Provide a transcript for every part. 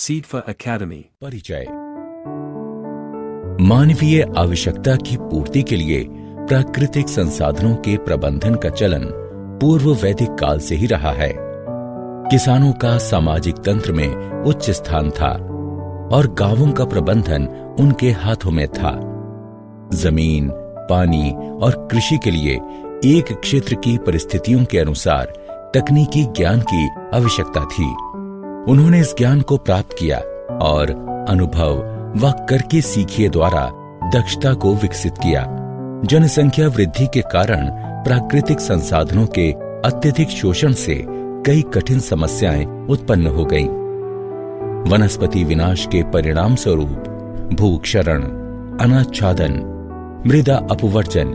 Seed for Academy। परिचय। मानवीय आवश्यकता की पूर्ति के लिए प्राकृतिक संसाधनों के प्रबंधन का चलन पूर्व वैदिक काल से ही रहा है। किसानों का सामाजिक तंत्र में उच्च स्थान था और गांवों का प्रबंधन उनके हाथों में था। जमीन, पानी और कृषि के लिए एक क्षेत्र की परिस्थितियों के अनुसार तकनीकी ज्ञान की आवश्यकता थी। उन्होंने इस ज्ञान को प्राप्त किया और अनुभव व करके सीखिए द्वारा दक्षता को विकसित किया। जनसंख्या वृद्धि के कारण प्राकृतिक संसाधनों के अत्यधिक शोषण से कई कठिन समस्याएं उत्पन्न हो गईं। वनस्पति विनाश के परिणाम स्वरूप भूक्षरण, अनाच्छादन, मृदा अपवर्जन,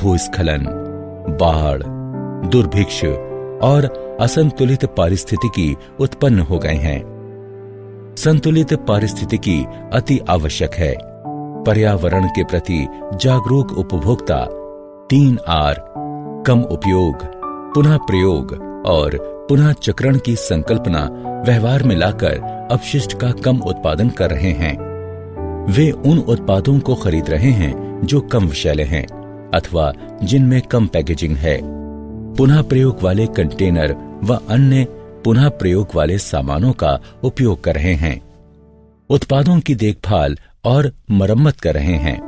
भूस्खलन, बाढ़, दुर्भिक्ष और असंतुलित पारिस्थितिकी उत्पन्न हो गए हैं। संतुलित पारिस्थितिकी अति आवश्यक है। पर्यावरण के प्रति जागरूक उपभोक्ता 3R कम उपयोग, पुनः प्रयोग और पुनः चक्रण की संकल्पना व्यवहार में लाकर अपशिष्ट का कम उत्पादन कर रहे हैं। वे उन उत्पादों को खरीद रहे हैं जो कम विषैले हैं अथवा जिनमें कम पैकेजिंग है। पुनः प्रयोग वाले कंटेनर व अन्य पुनः प्रयोग वाले सामानों का उपयोग कर रहे हैं। उत्पादों की देखभाल और मरम्मत कर रहे हैं।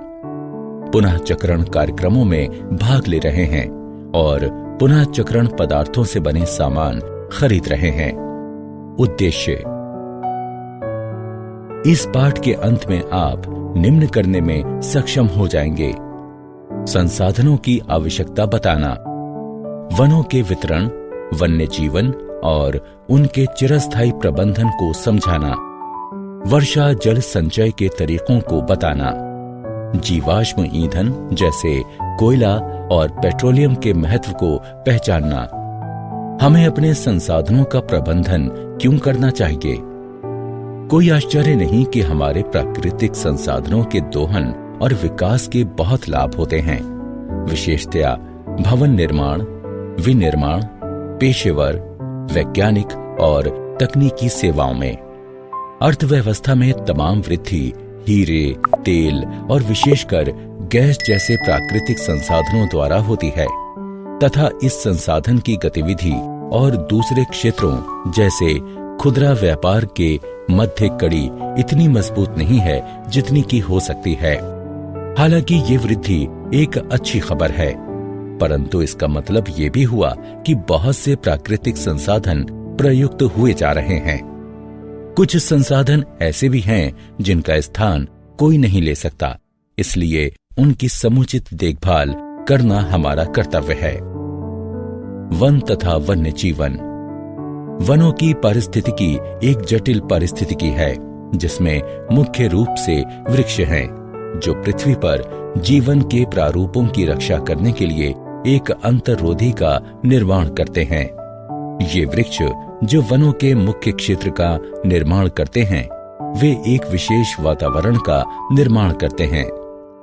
पुनः चक्रण कार्यक्रमों में भाग ले रहे हैं और पुनः चक्रण पदार्थों से बने सामान खरीद रहे हैं। उद्देश्य। इस पाठ के अंत में आप निम्न करने में सक्षम हो जाएंगे। संसाधनों की आवश्यकता बताना, वनों के वितरण, वन्य जीवन और उनके चिरस्थायी प्रबंधन को समझाना, वर्षा जल संचय के तरीकों को बताना, जीवाश्म ईंधन जैसे कोयला और पेट्रोलियम के महत्व को पहचानना, हमें अपने संसाधनों का प्रबंधन क्यों करना चाहिए। कोई आश्चर्य नहीं कि हमारे प्राकृतिक संसाधनों के दोहन और विकास के बहुत लाभ होते हैं, विशेषतया भवन निर्माण, विनिर्माण, पेशेवर, वैज्ञानिक और तकनीकी सेवाओं में। अर्थव्यवस्था में तमाम वृद्धि हीरे, तेल और विशेषकर गैस जैसे प्राकृतिक संसाधनों द्वारा होती है तथा इस संसाधन की गतिविधि और दूसरे क्षेत्रों जैसे खुदरा व्यापार के मध्य कड़ी इतनी मजबूत नहीं है जितनी की हो सकती है। हालांकि ये वृद्धि एक अच्छी खबर है, परंतु इसका मतलब ये भी हुआ कि बहुत से प्राकृतिक संसाधन प्रयुक्त हुए जा रहे हैं। कुछ संसाधन ऐसे भी हैं जिनका स्थान कोई नहीं ले सकता, इसलिए उनकी समुचित देखभाल करना हमारा कर्तव्य है। वन तथा वन्य जीवन। वनों की पारिस्थितिकी एक जटिल पारिस्थितिकी है जिसमें मुख्य रूप से वृक्ष हैं, जो पृथ्वी पर जीवन के प्रारूपों की रक्षा करने के लिए एक अंतर्रोधी का निर्माण करते हैं। ये वृक्ष जो वनों के मुख्य क्षेत्र का निर्माण करते हैं, वे एक विशेष वातावरण का निर्माण करते हैं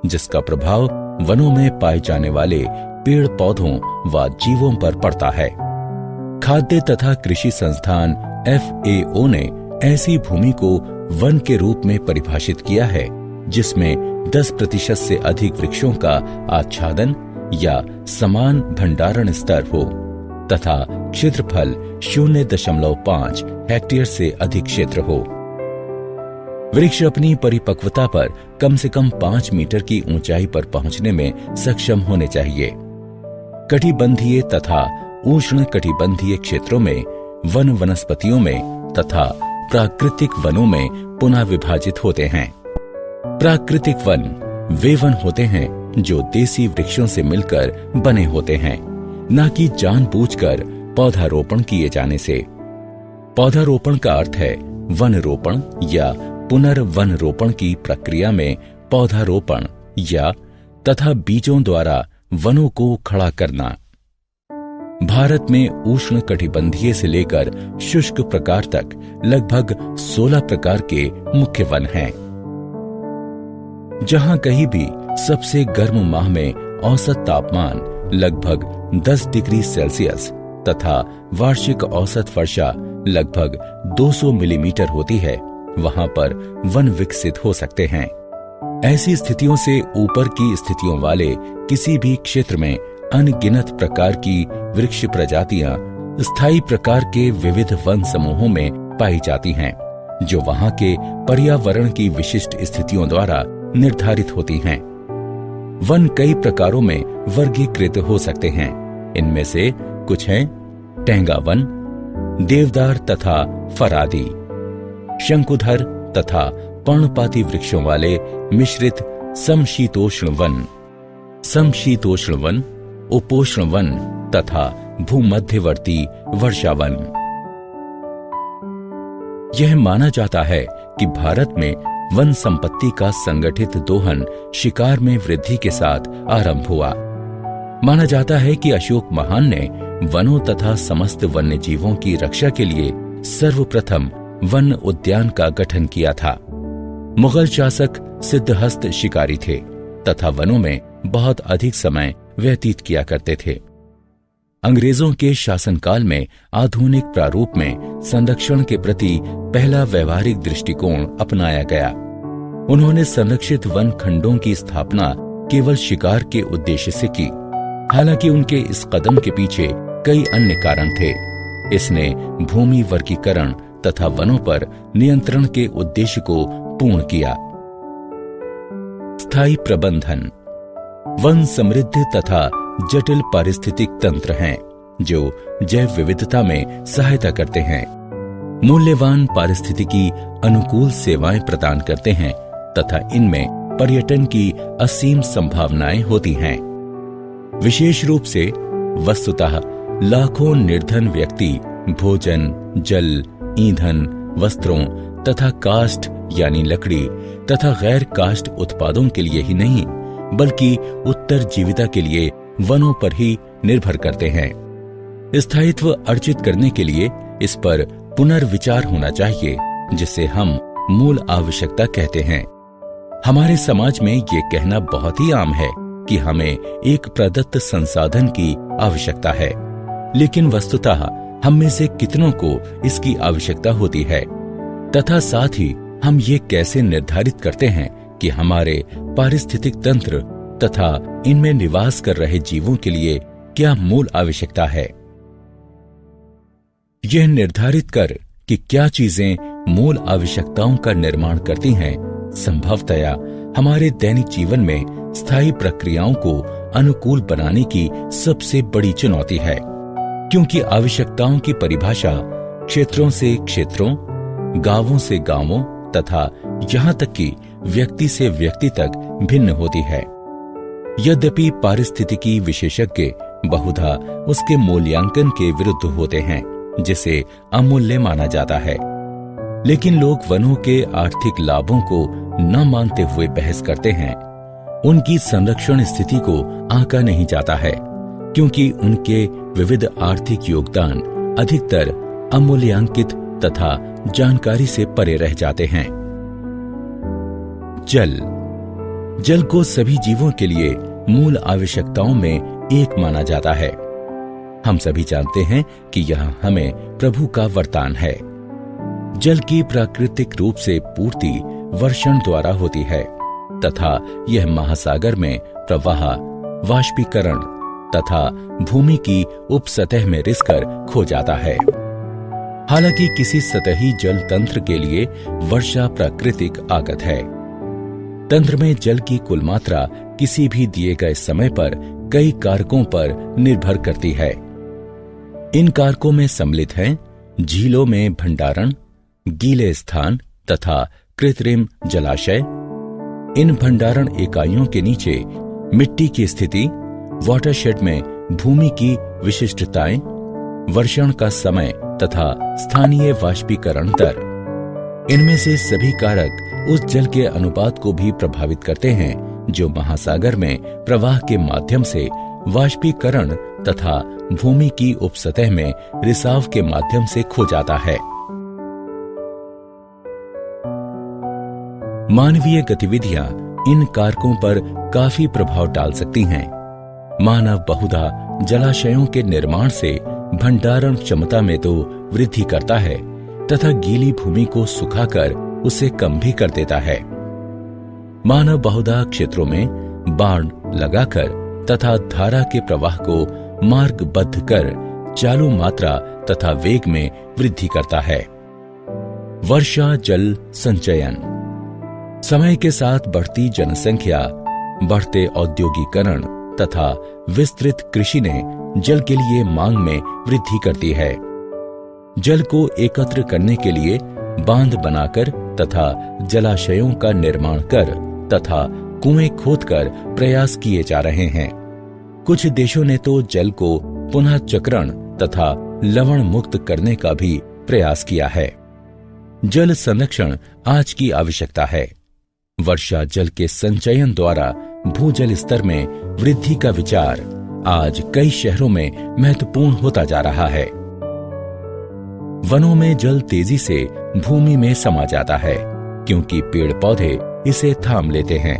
जिसका प्रभाव वनों में पाए जाने वाले पेड़ पौधों व जीवों पर पड़ता है। खाद्य तथा कृषि संस्थान FAO ने ऐसी भूमि को वन के रूप में परिभाषित किया है जिसमें 10% से अधिक वृक्षों का आच्छादन या समान भंडारण स्तर हो तथा क्षेत्रफल 0.5 हेक्टेयर से अधिक क्षेत्र हो। वृक्ष अपनी परिपक्वता पर कम से कम 5 मीटर की ऊंचाई पर पहुंचने में सक्षम होने चाहिए। कटिबंधीय तथा उष्ण कटिबंधीय क्षेत्रों में वन वनस्पतियों में तथा प्राकृतिक वनों में पुनः विभाजित होते हैं। प्राकृतिक वन वे वन होते हैं जो देसी वृक्षों से मिलकर बने होते हैं, न कि जानबूझकर पौधारोपण किए जाने से। पौधारोपण का अर्थ है वन रोपण या पुनर्वन रोपण की प्रक्रिया में पौधारोपण या तथा बीजों द्वारा वनों को खड़ा करना। भारत में उष्ण कटिबंधीय से लेकर शुष्क प्रकार तक लगभग 16 प्रकार के मुख्य वन हैं। जहां कहीं भी सबसे गर्म माह में औसत तापमान लगभग 10 डिग्री सेल्सियस तथा वार्षिक औसत वर्षा लगभग 200 मिलीमीटर होती है, वहां पर वन विकसित हो सकते हैं। ऐसी स्थितियों से ऊपर की स्थितियों वाले किसी भी क्षेत्र में अनगिनत प्रकार की वृक्ष प्रजातियां स्थायी प्रकार के विविध वन समूहों में पाई जाती हैं, जो वहां के पर्यावरण की विशिष्ट स्थितियों द्वारा निर्धारित होती हैं। वन कई प्रकारों में वर्गीकृत हो सकते हैं। इनमें से कुछ हैं टेंगा वन, देवदार तथा फरादी, शंकुधर तथा पर्णपाती वृक्षों वाले मिश्रित समशीतोष्ण वन, समशीतोष्ण वन, उपोष्ण वन तथा भूमध्यवर्ती वर्षा वन। यह माना जाता है कि भारत में वन संपत्ति का संगठित दोहन शिकार में वृद्धि के साथ आरंभ हुआ। माना जाता है कि अशोक महान ने वनों तथा समस्त वन्य जीवों की रक्षा के लिए सर्वप्रथम वन उद्यान का गठन किया था। मुगल शासक सिद्धहस्त शिकारी थे तथा वनों में बहुत अधिक समय व्यतीत किया करते थे। अंग्रेजों के शासनकाल में आधुनिक प्रारूप में संरक्षण के प्रति पहला व्यवहारिक दृष्टिकोण अपनाया गया। उन्होंने संरक्षित वन खंडों की स्थापना केवल शिकार के उद्देश्य से की। हालांकि उनके इस कदम के पीछे कई अन्य कारण थे। इसने भूमि वर्गीकरण तथा वनों पर नियंत्रण के उद्देश्य को पूर्ण किया। स्थायी प्रबंधन। वन समृद्ध तथा जटिल पारिस्थितिक तंत्र हैं जो जैव विविधता में सहायता करते हैं, मूल्यवान पारिस्थितिकी अनुकूल सेवाएं प्रदान करते हैं तथा इनमें पर्यटन की असीम संभावनाएं होती हैं। विशेष रूप से वस्तुतः लाखों निर्धन व्यक्ति भोजन, जल, ईंधन, वस्त्रों तथा काष्ठ यानी लकड़ी तथा गैर काष्ठ उत्पादों के लिए ही नहीं बल्कि उत्तर जीविता के लिए वनों पर ही निर्भर करते हैं। स्थायित्व अर्जित करने के लिए इस पर पुनर्विचार होना चाहिए, जिसे हम मूल आवश्यकता कहते हैं। हमारे समाज में ये कहना बहुत ही आम है कि हमें एक प्रदत्त संसाधन की आवश्यकता है, लेकिन वस्तुतः हम में से कितनों को इसकी आवश्यकता होती है तथा साथ ही हम ये कैसे निर्धारित करते हैं कि हमारे पारिस्थितिक तंत्र तथा इनमें निवास कर रहे जीवों के लिए क्या मूल आवश्यकता है। यह निर्धारित कर कि क्या चीजें मूल आवश्यकताओं का निर्माण करती हैं, संभवतया हमारे दैनिक जीवन में स्थायी प्रक्रियाओं को अनुकूल बनाने की सबसे बड़ी चुनौती है, क्योंकि आवश्यकताओं की परिभाषा क्षेत्रों से क्षेत्रों, गांवों से गांवों तथा यहाँ तक कि व्यक्ति से व्यक्ति तक भिन्न होती है। यद्यपि पारिस्थितिकी विशेषज्ञ बहुधा उसके मूल्यांकन के विरुद्ध होते हैं, जिसे अमूल्य माना जाता है, लेकिन लोग वनों के आर्थिक लाभों को न मानते हुए बहस करते हैं। उनकी संरक्षण स्थिति को आंका नहीं जाता है, क्योंकि उनके विविध आर्थिक योगदान अधिकतर अमूल्यांकित तथा जानकारी से परे रह जाते हैं। जल। जल को सभी जीवों के लिए मूल आवश्यकताओं में एक माना जाता है। हम सभी जानते हैं कि यह हमें प्रभु का वरदान है। जल की प्राकृतिक रूप से पूर्ति वर्षण द्वारा होती है तथा यह महासागर में प्रवाह, वाष्पीकरण तथा भूमि की उपसतह में रिसकर खो जाता है। हालांकि किसी सतही जल तंत्र के लिए वर्षा प्राकृतिक आगत है। तंत्र में जल की कुल मात्रा किसी भी दिए गए समय पर कई कारकों पर निर्भर करती है। इन कारकों में सम्मिलित हैं झीलों में भंडारण, गीले स्थान तथा कृत्रिम जलाशय। इन भंडारण इकाइयों के नीचे मिट्टी की स्थिति, वाटरशेड में भूमि की विशिष्टताएं, वर्षण का समय तथा स्थानीय वाष्पीकरण दर। इनमें से सभी कारक उस जल के अनुपात को भी प्रभावित करते हैं जो महासागर में प्रवाह के माध्यम से वाष्पीकरण तथा भूमि की उपसतह में रिसाव के माध्यम से खो जाता है। मानवीय गतिविधियां इन कारकों पर काफी प्रभाव डाल सकती हैं। मानव बहुधा जलाशयों के निर्माण से भंडारण क्षमता में तो वृद्धि करता है तथा गीली भूमि को सुखाकर उसे कम भी कर देता है। मानव बहुधा क्षेत्रों में बाण लगाकर तथा धारा के प्रवाह को मार्गबद्ध कर चालू मात्रा तथा वेग में वृद्धि करता है। वर्षा जल संचयन। समय के साथ बढ़ती जनसंख्या, बढ़ते औद्योगिकरण तथा विस्तृत कृषि ने जल के लिए मांग में वृद्धि करती है। जल को एकत्र करने के लिए बांध बनाकर तथा जलाशयों का निर्माण कर तथा कुएं खोदकर प्रयास किए जा रहे हैं। कुछ देशों ने तो जल को पुनः चक्रण तथा लवण मुक्त करने का भी प्रयास किया है। जल संरक्षण आज की आवश्यकता है। वर्षा जल के संचयन द्वारा भूजल स्तर में वृद्धि का विचार आज कई शहरों में महत्वपूर्ण होता जा रहा है। वनों में जल तेजी से भूमि में समा जाता है क्योंकि पेड़ पौधे इसे थाम लेते हैं।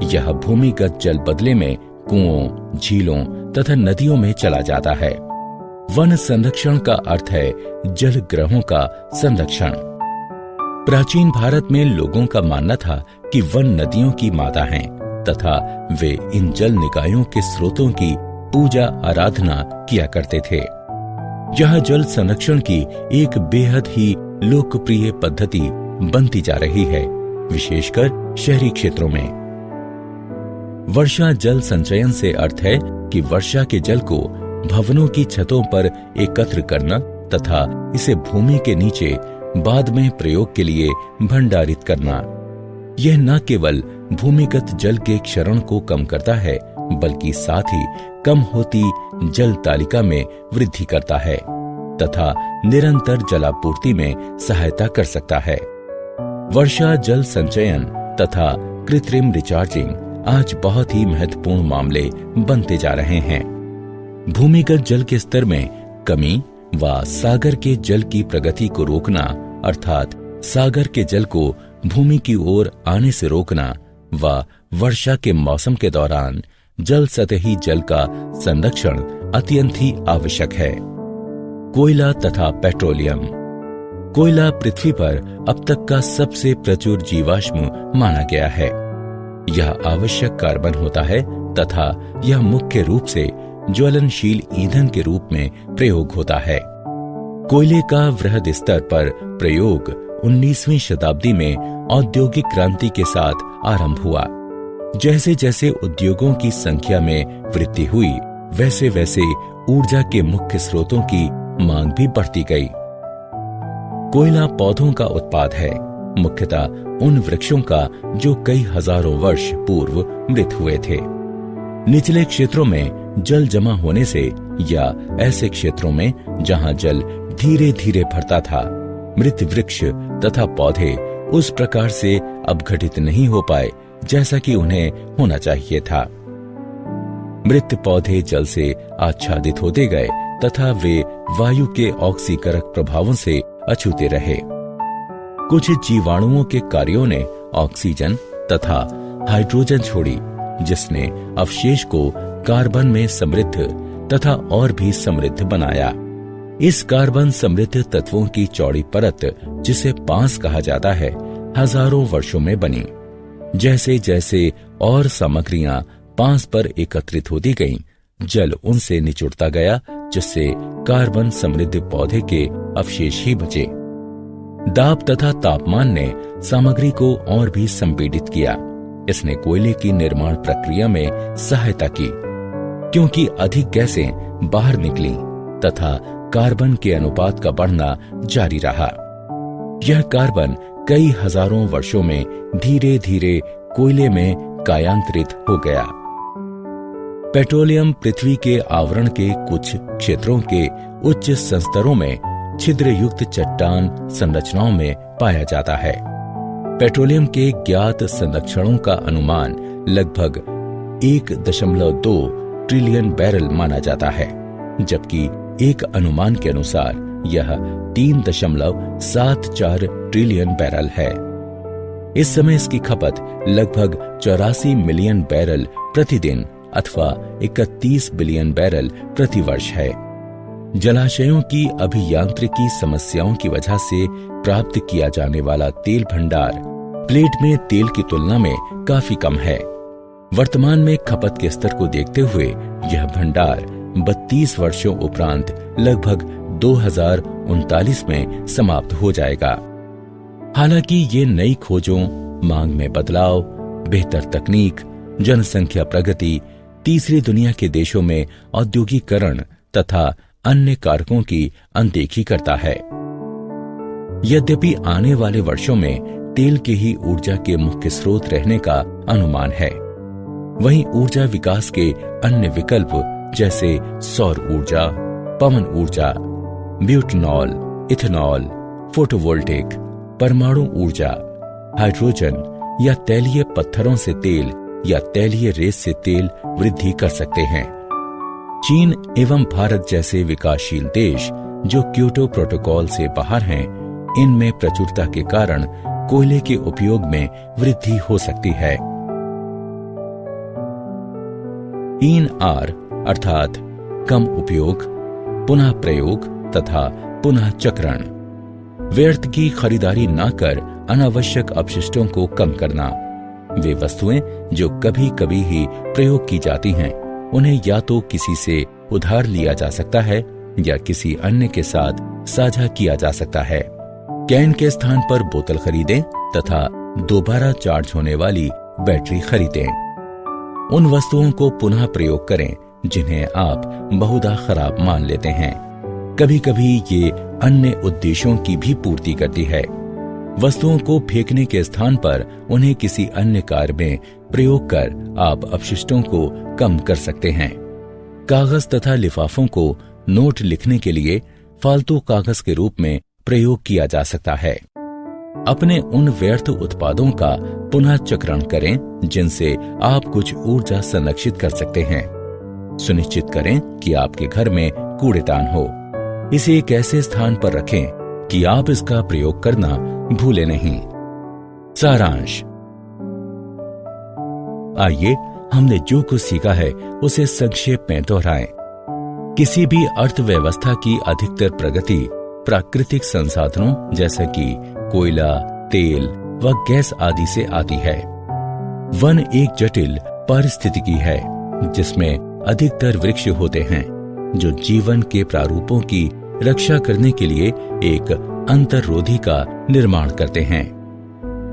यह भूमिगत जल बदले में कुओं, झीलों तथा नदियों में चला जाता है। वन संरक्षण का अर्थ है जल ग्रहों का संरक्षण। प्राचीन भारत में लोगों का मानना था कि वन नदियों की माता हैं तथा वे इन जल निकायों के स्रोतों की पूजा आराधना किया करते थे। यह जल संरक्षण की एक बेहद ही लोकप्रिय पद्धति बनती जा रही है, विशेषकर शहरी क्षेत्रों में। वर्षा जल संचयन से अर्थ है कि वर्षा के जल को भवनों की छतों पर एकत्र करना तथा इसे भूमि के नीचे बाद में प्रयोग के लिए भंडारित करना। यह न केवल भूमिगत जल के क्षरण को कम करता है बल्कि साथ ही कम होती जल तालिका में वृद्धि करता है तथा निरंतर जलापूर्ति में सहायता कर सकता है। वर्षा जल संचयन तथा कृत्रिम रिचार्जिंग आज बहुत ही महत्वपूर्ण मामले बनते जा रहे हैं। भूमिगत जल के स्तर में कमी व सागर के जल की प्रगति को रोकना अर्थात सागर के जल को भूमि की ओर आने से रोकना व वर्षा के मौसम के दौरान जल सतही जल का संरक्षण अत्यंत ही आवश्यक है। कोयला तथा पेट्रोलियम। कोयला पृथ्वी पर अब तक का सबसे प्रचुर जीवाश्म माना गया है। यह आवश्यक कार्बन होता है तथा यह मुख्य रूप से ज्वलनशील ईंधन के रूप में प्रयोग होता है। कोयले का वृहद स्तर पर प्रयोग 19वीं शताब्दी में औद्योगिक क्रांति के साथ आरंभ हुआ। जैसे जैसे उद्योगों की संख्या में वृद्धि हुई वैसे वैसे ऊर्जा के मुख्य स्रोतों की मांग भी बढ़ती गई। कोयला पौधों का उत्पाद है, मुख्यतः उन वृक्षों का जो कई हजारों वर्ष पूर्व मृत हुए थे। निचले क्षेत्रों में जल जमा होने से या ऐसे क्षेत्रों में जहां जल धीरे धीरे भरता था, मृत वृक्ष तथा पौधे उस प्रकार से अपघटित नहीं हो पाए जैसा कि उन्हें होना चाहिए था। मृत पौधे जल से आच्छादित होते गए तथा वे वायु के ऑक्सीकरक प्रभावों से अछूते रहे। कुछ जीवाणुओं के कार्यों ने ऑक्सीजन तथा हाइड्रोजन छोड़ी, जिसने अवशेष को कार्बन में समृद्ध तथा और भी समृद्ध बनाया। इस कार्बन समृद्ध तत्वों की चौड़ी परत, जिसे पांस कहा जाता है, हजारों वर्षों में बनी। जैसे जैसे और सामग्रियां पांस पर एकत्रित होती गईं, जल उनसे निचुड़ता गया, जिससे कार्बन समृद्ध पौधे के अवशेष ही बचे। दाब तथा तापमान ने सामग्री को और भी संपीड़ित किया। इसने कोयले की निर्माण प्रक्रिया में सहायता की, क्योंकि अधिक गैसें बाहर निकली तथा कार्बन के अनुपात का बढ़ना जारी रहा। यह कार्बन कई हजारों वर्षों में धीरे धीरे कोयले में कायांतरित हो गया। पेट्रोलियम पृथ्वी के आवरण के कुछ क्षेत्रों के उच्च संस्तरों में छिद्र युक्त चट्टान संरचनाओं में पाया जाता है। पेट्रोलियम के ज्ञात संरक्षणों का अनुमान लगभग 1.2 ट्रिलियन बैरल माना जाता है, जबकि एक अनुमान के अनुसार यह 3.74 ट्रिलियन बैरल है। इस समय इसकी खपत लगभग 84 मिलियन बैरल प्रतिदिन अथवा 31 बिलियन बैरल प्रतिवर्ष है। जलाशयों की अभियांत्रिकी समस्याओं की वजह से प्राप्त किया जाने वाला तेल भंडार प्लेट में तेल की तुलना में काफी कम है। वर्तमान में खपत के स्तर को देखते हुए यह भंडार 32 वर्षों उपरांत लगभग 2039 में समाप्त हो जाएगा। हालांकि ये नई खोजों, मांग में बदलाव, बेहतर तकनीक, जनसंख्या प्रगति, तीसरी दुनिया के देशों में औद्योगिकरण तथा अन्य कारकों की अनदेखी करता है। यद्यपि आने वाले वर्षों में तेल के ही ऊर्जा के मुख्य स्रोत रहने का अनुमान है, वहीं ऊर्जा विकास के अन्य विकल्प जैसे सौर ऊर्जा, पवन ऊर्जा, ब्यूटेनॉल, इथेनॉल, फोटोवोल्टिक, परमाणु ऊर्जा, हाइड्रोजन या तैलीय पत्थरों से तेल या तैलीय रेत से तेल वृद्धि कर सकते हैं। चीन एवं भारत जैसे विकासशील देश जो क्योटो प्रोटोकॉल से बाहर हैं, इनमें प्रचुरता के कारण कोयले के उपयोग में वृद्धि हो सकती है। 3R अर्थात कम उपयोग, पुनः प्रयोग तथा पुनः चक्रण। व्यर्थ की खरीदारी न कर अनावश्यक अपशिष्टों को कम करना। वे वस्तुएं जो कभी कभी ही प्रयोग की जाती हैं, उन्हें या तो किसी से उधार लिया जा सकता है या किसी अन्य के साथ साझा किया जा सकता है। कैन के स्थान पर बोतल खरीदें तथा दोबारा चार्ज होने वाली बैटरी खरीदें। उन वस्तुओं को पुनः प्रयोग करें जिन्हें आप बहुधा खराब मान लेते हैं। कभी कभी ये अन्य उद्देश्यों की भी पूर्ति करती है। वस्तुओं को फेंकने के स्थान पर उन्हें किसी अन्य कार्य में प्रयोग कर आप अपशिष्टों को कम कर सकते हैं। कागज तथा लिफाफों को नोट लिखने के लिए फालतू कागज के रूप में प्रयोग किया जा सकता है। अपने उन व्यर्थ उत्पादों का पुनः चक्रण करें जिनसे आप कुछ ऊर्जा संरक्षित कर सकते हैं। सुनिश्चित करें कि आपके घर में कूड़ेदान हो। इसे एक ऐसे स्थान पर रखें कि आप इसका प्रयोग करना भूले नहीं। सारांश। आइए हमने जो कुछ सीखा है उसे संक्षेप में दोहराएं। किसी भी अर्थव्यवस्था की अधिकतर प्रगति प्राकृतिक संसाधनों जैसे कि कोयला, तेल व गैस आदि से आती है। वन एक जटिल पारिस्थितिकी है जिसमें अधिकतर वृक्ष होते हैं जो जीवन के प्रारूपों की रक्षा करने के लिए एक अंतर्रोधी का निर्माण करते हैं।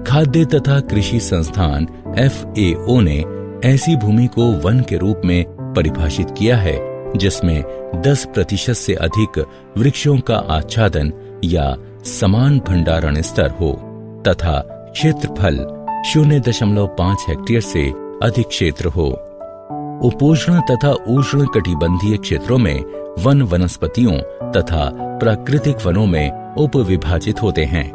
खाद्य तथा कृषि संस्थान FAO ने ऐसी भूमि को वन के रूप में परिभाषित किया है जिसमें 10% से अधिक वृक्षों का आच्छादन या समान भंडारण स्तर हो तथा क्षेत्रफल 0.5 हेक्टेयर से अधिक क्षेत्र हो। उपोष्ण तथा उष्ण कटिबंधीय क्षेत्रों में वन वनस्पतियों तथा प्राकृतिक वनों में उपविभाजित होते हैं।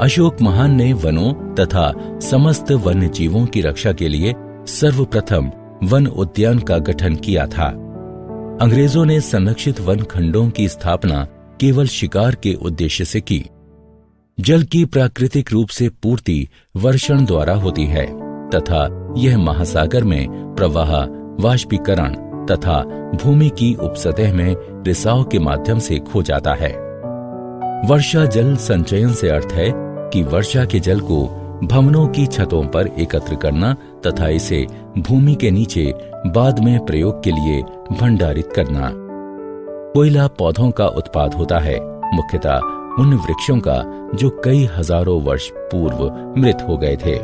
अशोक महान ने वनों तथा समस्त वन्य जीवों की रक्षा के लिए सर्वप्रथम वन उद्यान का गठन किया था। अंग्रेजों ने संरक्षित वन खंडों की स्थापना केवल शिकार के उद्देश्य से की। जल की प्राकृतिक रूप से पूर्ति वर्षण द्वारा होती है तथा यह महासागर में प्रवाह, वाष्पीकरण तथा भूमि की उपसतह में रिसाव के माध्यम से खो जाता है। वर्षा जल संचयन से अर्थ है कि वर्षा के जल को भवनों की छतों पर एकत्र करना तथा इसे भूमि के नीचे बाद में प्रयोग के लिए भंडारित करना। कोयला पौधों का उत्पाद होता है, मुख्यतः उन वृक्षों का जो कई हजारों वर्ष पूर्व मृत हो गए थे।